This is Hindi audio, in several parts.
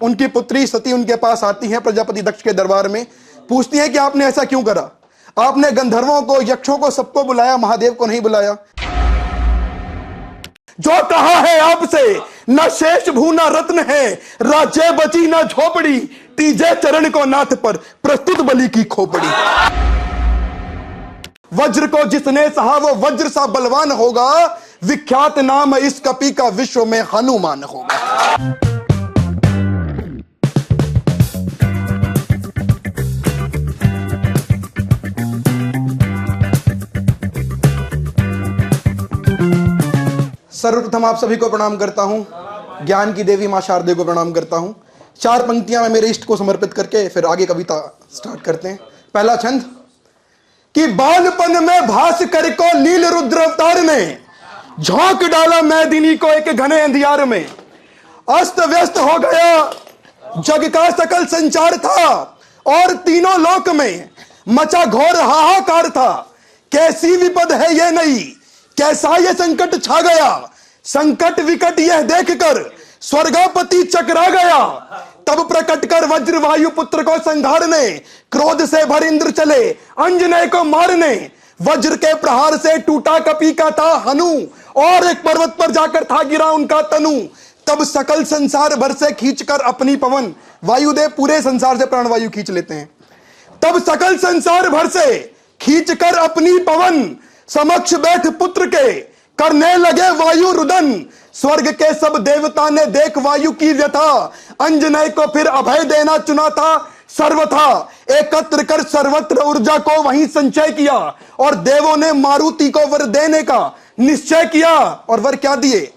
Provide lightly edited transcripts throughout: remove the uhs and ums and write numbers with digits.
उनकी पुत्री सती उनके पास आती है प्रजापति दक्ष के दरबार में, पूछती है कि आपने ऐसा क्यों करा? आपने गंधर्वों को, यक्षों को, सबको बुलाया, महादेव को नहीं बुलाया। जो कहा है आपसे, न शेष भू न रत्न है, राज्य बची न झोपड़ी, तीजे चरण को नाथ पर प्रस्तुत बलि की खोपड़ी। वज्र को जिसने सहा वो वज्र सा बलवान होगा, विख्यात नाम इस कपि का विश्व में हनुमान होगा। सर्वप्रथम आप सभी को प्रणाम करता हूं, ज्ञान की देवी मां शारदे को प्रणाम करता हूं। चार पंक्तियां मैं मेरे इष्ट को समर्पित करके फिर आगे कविता स्टार्ट करते हैं। पहला छंद कि बालपन में भास्कर को नील रुद्र अवतार ने झोंक डाला मैदिनी को एक घने अंधियार में। अस्त व्यस्त हो गया जग का सकल संचार था और तीनों लोक में मचा घोर हाहाकार था। कैसी विपद है ये नई, कैसा ये संकट छा गया, संकट विकट यह देखकर स्वर्गापति चकरा गया। तब प्रकट कर वज्र वायु पुत्र को संधारने, क्रोध से भर इंद्र चले अंजनय को मारने। वज्र के प्रहार से टूटा कपि का था हनु और एक पर्वत पर जाकर था गिरा उनका तनु। तब सकल संसार भर से खींचकर अपनी पवन, वायुदेव पूरे संसार से प्राणवायु खींच लेते हैं। तब सकल संसार भर से खींचकर अपनी पवन, समक्ष बैठ पुत्र के करने लगे वायु रुदन। स्वर्ग के सब देवता ने देख वायु की व्यथा, अंजनय को फिर अभय देना चुना था सर्वथा। एकत्र कर सर्वत्र ऊर्जा को वहीं संचय किया और देवों ने मारुति को वर देने का निश्चय किया। और वर क्या दिए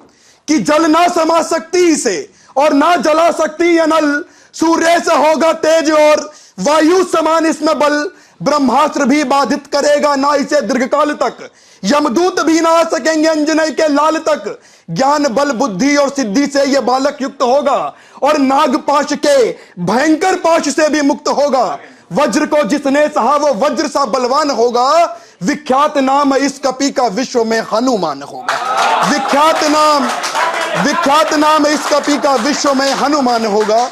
कि जल ना समा सकती इसे और ना जला सकती अनल, सूर्य से होगा तेज और वायु समान इसमें बल। ब्रह्मास्त्र भी बाधित करेगा ना इसे दीर्घकाल तक, यमदूत भी ना आ सकेंगे अंजनय के लाल तक। ज्ञान बल बुद्धि और सिद्धि से यह बालक युक्त होगा और नागपाश के भयंकर पाश से भी मुक्त होगा। वज्र को जिसने सहा वो वज्र सा बलवान होगा, विख्यात नाम इस कपि का विश्व में हनुमान होगा। विख्यात नाम इस कपि का विश्व में हनुमान होगा।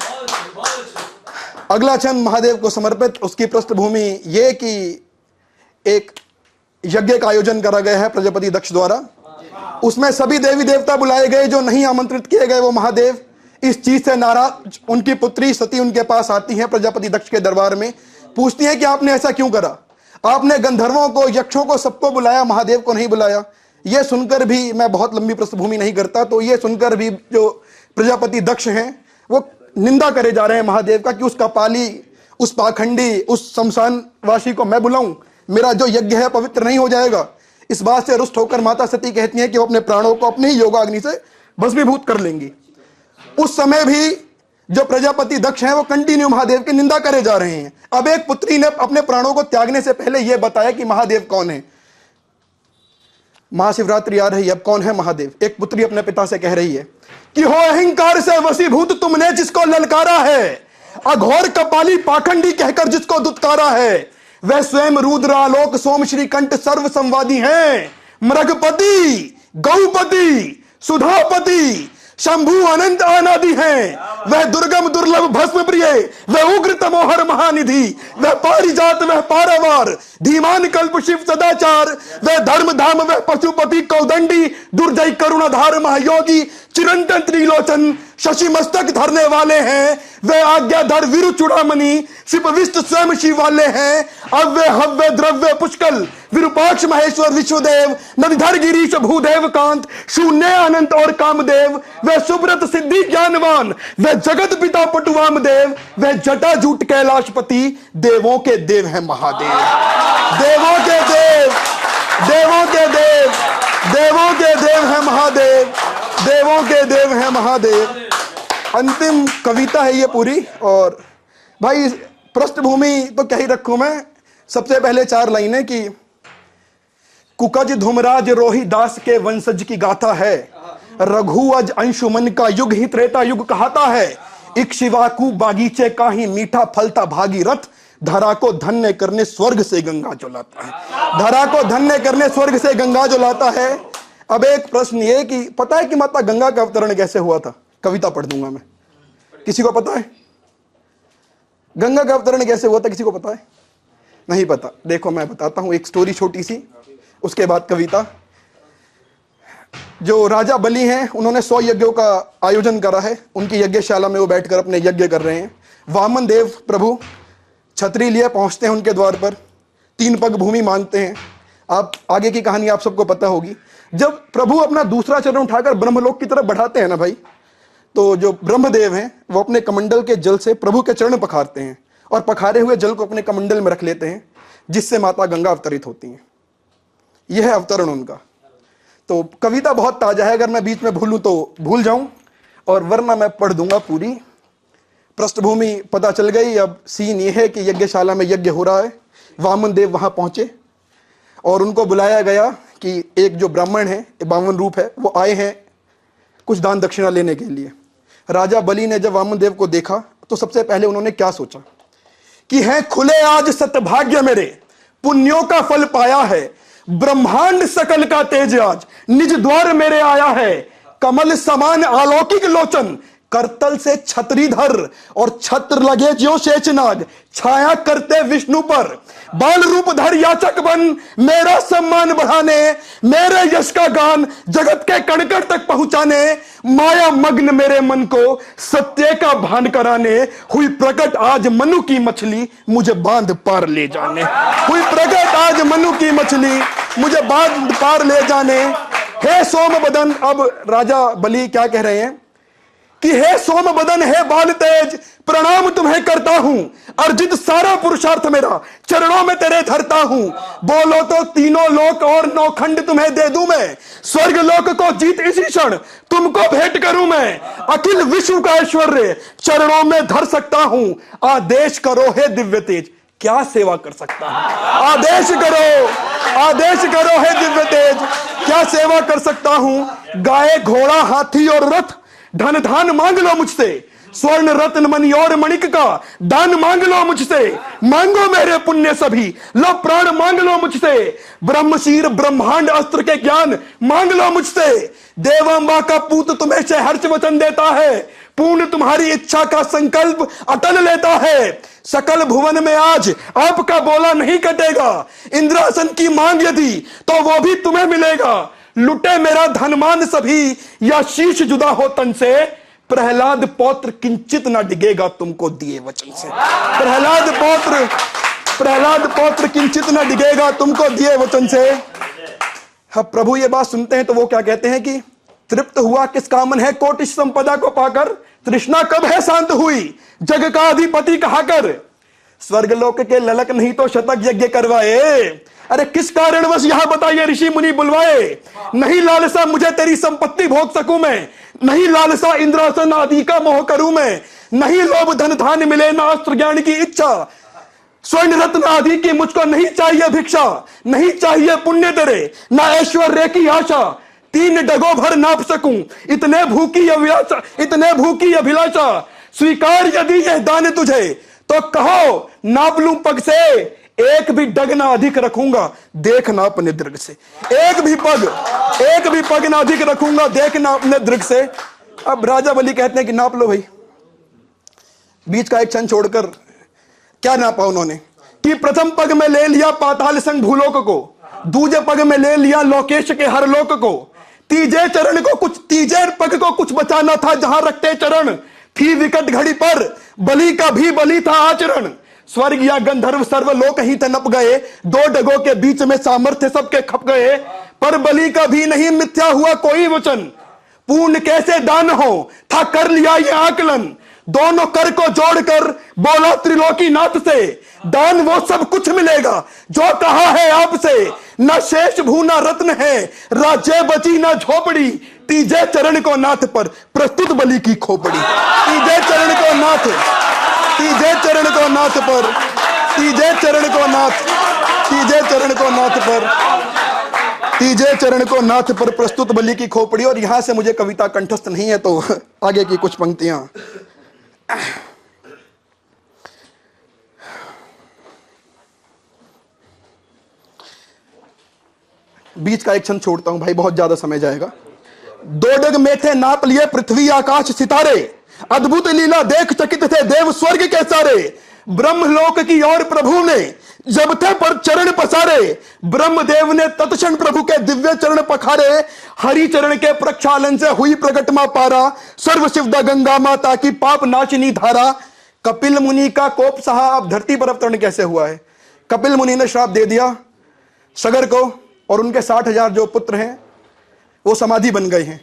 अगला छंद महादेव को समर्पित। उसकी पृष्ठभूमि यह कि एक यज्ञ का आयोजन करा गया है प्रजापति दक्ष द्वारा। उसमें सभी देवी देवता बुलाए गए, जो नहीं आमंत्रित किए गए वो महादेव इस चीज से नाराज। उनकी पुत्री सती उनके पास आती है प्रजापति दक्ष के दरबार में, पूछती है कि आपने ऐसा क्यों करा? आपने गंधर्वों को, यक्षों को, सबको बुलाया, महादेव को नहीं बुलाया। यह सुनकर भी, मैं बहुत लंबी पृष्ठभूमि नहीं करता, तो यह सुनकर भी जो प्रजापति दक्ष हैं वो निंदा करे जा रहे हैं महादेव का कि उस कपाली, उस पाखंडी, उस शमशानवासी को मैं बुलाऊं, मेरा जो यज्ञ है पवित्र नहीं हो जाएगा। इस बात से रुष्ट होकर माता सती कहती हैं कि वो अपने प्राणों को अपने ही योगाग्नि से भस्मीभूत कर लेंगी। उस समय भी जो प्रजापति दक्ष हैं वो कंटिन्यू महादेव की निंदा करे जा रहे हैं। अब एक पुत्री ने अपने प्राणों को त्यागने से पहले यह बताया कि महादेव कौन है। महाशिवरात्रि आ रही है, अब कौन है महादेव? एक पुत्री अपने पिता से कह रही है कि हो अहंकार से वशीभूत तुमने जिसको ललकारा है, अघोर कपाली पाखंडी कहकर जिसको दुत्कारा है, वह स्वयं रुद्र आलोक सोम श्री कंठ सर्व संवादी हैं। मृगपति, गौपति, सुधापति, शंभु अनंत अनादि हैं। वह दुर्गम दुर्लभ भस्म प्रिय, वह उग्र तमोहर महानिधि, वह पारिजात, वह पारावार, धीमान कल्प शिव सदाचार, वह धर्म धाम, वह पशुपति कौदंडी, दुर्जय करुणाधार महायोगी, चिरंतन त्रिलोचन, शशि मस्तक धरने वाले हैं। वे आज्ञाधर वीरु चूड़ामणि, शिवविष्ट स्वयं शिव वाले हैं। अव्य हव्य द्रव्य पुष्कल, विरूपाक्ष महेश्वर विश्वदेव, नदिधर गिरीश भूदेव कांत, शून्य अनंत और कामदेव। वे सुब्रत सिद्धि ज्ञानवान, वे जगत पिता पटुवाम देव, वे जटाजूट कैलाशपति, देवों के देव है महादेव। देवों के देव, देवों के देव, देवों के देव है महादेव, देवों के देव है महादेव। अंतिम कविता है ये पूरी। और भाई पृष्ठभूमि तो क्या ही रखूं मैं। सबसे पहले चार लाइनें कि कुकज धुमराज रोहि दास के वंशज की गाथा है, रघु अज अंशुमन का युग ही त्रेता युग कहता है। इक्ष्वाकु बागीचे का ही मीठा फलता भागीरथ, धरा को धन्य करने स्वर्ग से गंगा जो लाता है। धरा को धन्य करने स्वर्ग से गंगा जो लाता है। अब एक प्रश्न ये कि पता है कि माता गंगा का अवतरण कैसे हुआ था? कविता पढ़ दूंगा मैं। किसी को पता है गंगा का अवतरण कैसे हुआ था? किसी को पता है? नहीं पता। देखो मैं बताता हूं एक स्टोरी छोटी सी, उसके बाद कविता। जो राजा बलि हैं उन्होंने 100 यज्ञों का आयोजन करा है। उनकी यज्ञशाला में वो बैठकर अपने यज्ञ कर रहे हैं। वामन देव प्रभु छतरी लिए पहुंचते हैं उनके द्वार पर, 3 पग भूमि मांगते हैं। आप आगे की कहानी आप सबको पता होगी। जब प्रभु अपना दूसरा चरण उठाकर ब्रह्मलोक की तरफ बढ़ाते हैं ना भाई, तो जो ब्रह्मदेव हैं वो अपने कमंडल के जल से प्रभु के चरण पखारते हैं और पखारे हुए जल को अपने कमंडल में रख लेते हैं, जिससे माता गंगा अवतरित होती हैं। यह है अवतरण उनका। तो कविता बहुत ताजा है, अगर मैं बीच में भूलूं तो भूल जाऊं, और वरना मैं पढ़ दूंगा पूरी। पृष्ठभूमि पता चल गई। अब सीन यह है कि यज्ञशाला में यज्ञ हो रहा है। वामन देव वहां पहुंचे और उनको बुलाया गया कि एक जो ब्राह्मण है, 52 रूप है, वो आए हैं कुछ दान दक्षिणा लेने के लिए। राजा बलि ने जब वामन देव को देखा तो सबसे पहले उन्होंने क्या सोचा कि है खुले आज सतभाग्य मेरे, पुण्यों का फल पाया है, ब्रह्मांड सकल का तेज आज निज द्वार मेरे आया है। कमल समान अलौकिक लोचन, करतल से छतरीधर, और छत्र लगे ज्यों शेषनाग, छाया करते विष्णु पर। बाल रूप धर याचक बन, मेरा सम्मान बढ़ाने, मेरे यश का गान जगत के कण कण तक पहुंचाने। माया मग्न मेरे मन को सत्य का भान कराने, हुई प्रकट आज मनु की मछली मुझे बांध पार ले जाने। हुई प्रकट आज मनु की मछली मुझे बांध पार ले जाने। हे सोम बदन, अब राजा बलि क्या कह रहे हैं कि हे सोम बदन, हे बाल तेज, प्रणाम तुम्हें करता हूं। अर्जित सारा पुरुषार्थ मेरा चरणों में तेरे धरता हूं। बोलो तो तीनों लोक और 9 खंड तुम्हें दे दूं मैं। स्वर्ग लोक को जीत इसी क्षण तुमको भेंट करूं मैं। अखिल विश्व का ऐश्वर्य चरणों में धर सकता हूं। आदेश करो हे दिव्य तेज, क्या सेवा कर सकता हूं। आदेश करो हे दिव्य तेज, क्या सेवा कर सकता हूं। गाय घोड़ा हाथी और रथ धन धान मांग लो मुझसे। स्वर्ण रत्न मणि और मणिक का दान मांग लो मुझसे। मांगो मेरे पुण्य सभी, लो प्राण मांग लो मुझसे। ब्रह्मशीर ब्रह्मांड अस्त्र के ज्ञान मांग लो मुझसे। देवांबा का पूत तुम्हें से हर्ष वचन देता है, पूर्ण तुम्हारी इच्छा का संकल्प अटल लेता है। सकल भुवन में आज आपका बोला नहीं कटेगा। इंद्रासन की मांग यदि तो वो भी तुम्हें मिलेगा। लुटे मेरा धनमान सभी, या शीश जुदा हो तन से। प्रहलाद पौत्र किंचित ना डिगेगा तुमको दिए वचन से। प्रहलाद पौत्र किंचित ना डिगेगा तुमको दिए वचन से। अब प्रभु ये बात सुनते हैं तो वो क्या कहते हैं कि तृप्त हुआ किस कामन है कोटिश संपदा को पाकर, तृष्णा कब है शांत हुई जग का अधिपति कहाकर। स्वर्गलोक के ललक नहीं तो शतक यज्ञ करवाए, अरे किस कारणवश यहां बताइए ऋषि मुनि बुलवाए। नहीं लालसा मुझे तेरी संपत्ति भोग सकूं मैं, नहीं लालसा इंद्रासन आदि का मोह करूं मैं। नहीं लोभ धन धान मिले ना अस्त्र ज्ञान की इच्छा, स्वर्ण रत्न आदि की मुझको नहीं चाहिए भिक्षा। नहीं चाहिए पुण्य तेरे ना ऐश्वर्य की आशा, 3 डगों भर नाप सकूं इतने भूखी अभिलाषा। स्वीकार यदि यह दान तुझे तो कहो नाप लूं पग से, एक भी डग ना अधिक रखूंगा देखना अपने दृग से। एक भी पग ना अधिक रखूंगा देखना अपने दृग से। अब राजा बलि कहते हैं कि नाप लो भाई। बीच का एक क्षण छोड़कर क्या नापा उन्होंने कि प्रथम पग में ले लिया पाताल संग भूलोक को, दूजे पग में ले लिया लोकेश के हर लोक को। तीजे पग को कुछ बचाना था जहां रखते चरण, थी विकट घड़ी पर बलि का भी बलि था आचरण। स्वर्ग या गंधर्व सर्वलोक ही तनप गए, 2 डगों के बीच में सामर्थ्य सबके खप गए। पर बलि का भी नहीं मिथ्या हुआ कोई वचन, पूर्ण कैसे दान हो था कर लिया ये आकलन। दोनों कर को जोड़कर बोला त्रिलोकी नाथ से, दान वो सब कुछ मिलेगा जो कहा है आपसे। न शेष भूना रत्न है राज्य बची न झोपड़ी, तीजे चरण को नाथ पर प्रस्तुत बलि की खोपड़ी। तीजे चरण को नाथ पर प्रस्तुत बलि की खोपड़ी। और यहां से मुझे कविता कंठस्थ नहीं है तो आगे की कुछ पंक्तियां। बीच का एक क्षण छोड़ता हूं भाई, बहुत ज्यादा समय जाएगा। 2 डग में थे नाप लिए पृथ्वी आकाश सितारे, अद्भुत लीला देख चकित थे देव स्वर्ग के सारे। ब्रह्मलोक की ओर प्रभु ने जब थे पर चरण पसारे, ब्रह्मदेव ने तत्क्षण प्रभु के दिव्य चरण पखारे। हरि चरण के प्रक्षालन से हुई प्रकट मां पारा, सर्व शिवदा गंगा माता की पाप नाशनी धारा। कपिल मुनि का कोप सहा अब धरती पर अवतरण कैसे हुआ है? कपिल मुनि ने श्राप दे दिया सगर को, और उनके 60,000 जो पुत्र हैं वो समाधि बन गए हैं।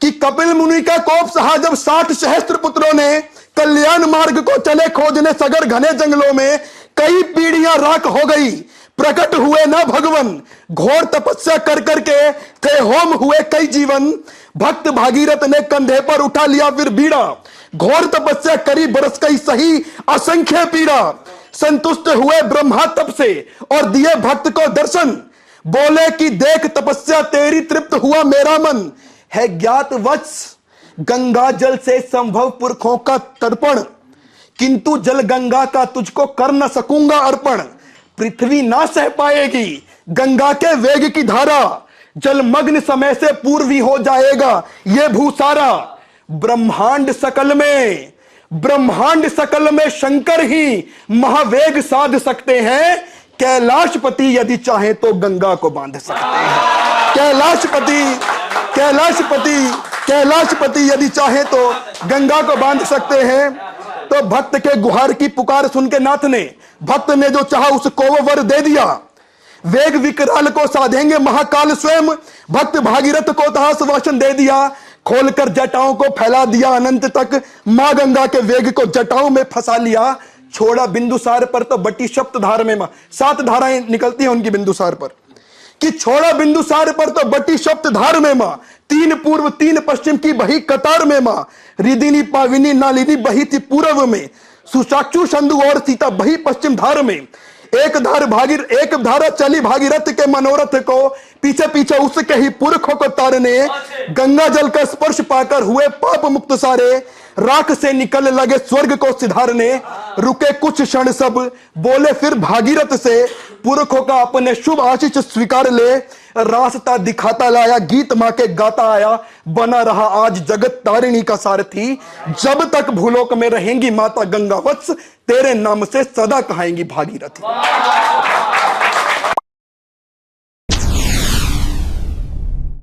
कि कपिल मुनि का कोप सहा जब 60 सहस्त्र पुत्रों ने कल्याण मार्ग को चले खोजने सगर घने जंगलों में, कई पीढ़ियां राख हो गई, प्रकट हुए ना भगवन। घोर तपस्या कर करके थे होम हुए कई जीवन। भक्त भागीरथ ने कंधे पर उठा लिया फिर बीड़ा, घोर तपस्या करी बरस कई सही असंख्य पीड़ा। संतुष्ट हुए ब्रह्मा तप से और दिए भक्त को दर्शन, बोले कि देख तपस्या तेरी तृप्त हुआ मेरा मन। है ज्ञात वत्स गंगा जल से संभव पुरखों का तर्पण, किंतु जल गंगा का तुझको कर न सकूंगा अर्पण। पृथ्वी ना सह पाएगी गंगा के वेग की धारा, जलमग्न समय से पूर्वी हो जाएगा ये भूसारा। ब्रह्मांड सकल में शंकर ही महावेग साध सकते हैं। कैलाशपति यदि चाहे तो गंगा को बांध सकते हैं। कैलाशपति यदि चाहे तो गंगा को बांध सकते हैं। तो भक्त के गुहार की पुकार सुन के नाथ ने, भक्त ने जो चाहा उसको वो वर दे दिया। वेग विकराल को साधेंगे महाकाल स्वयं, भक्त भागीरथ को तहा वासन दे दिया। खोलकर जटाओं को फैला दिया अनंत तक, मां गंगा के वेग को जटाओं में फंसा लिया। छोड़ा बिंदुसार पर तो बटी सप्तधार में मां, 7 धाराएं निकलती हैं उनकी बिंदुसार पर। कि छोड़ा बिंदुसार पर तो बटी सप्तधार में मां, 3 पूर्व 3 पश्चिम की बही कतार में मां। रिदिनी पाविनी नालिनी बही थी पूर्व में, सुचाक्षु संधु और सीता बही पश्चिम धार में। एक धारा चली भागीरथ के मनोरथ को, पीछे पीछे उसके ही पुरखों को तारने। गंगा जल का स्पर्श पाकर हुए पाप मुक्त सारे, राख से निकल लगे स्वर्ग को सिधारने। रुके कुछ क्षण सब, बोले फिर भागीरथ से, पुरखों का अपने शुभ आशीष स्वीकार ले। रास्ता दिखाता लाया गीत मां के गाता आया, बना रहा आज जगत तारिणी का सारथी। जब तक भूलोक में रहेंगी माता गंगा वत्स, तेरे नाम से सदा कहाएंगी भागीरथी।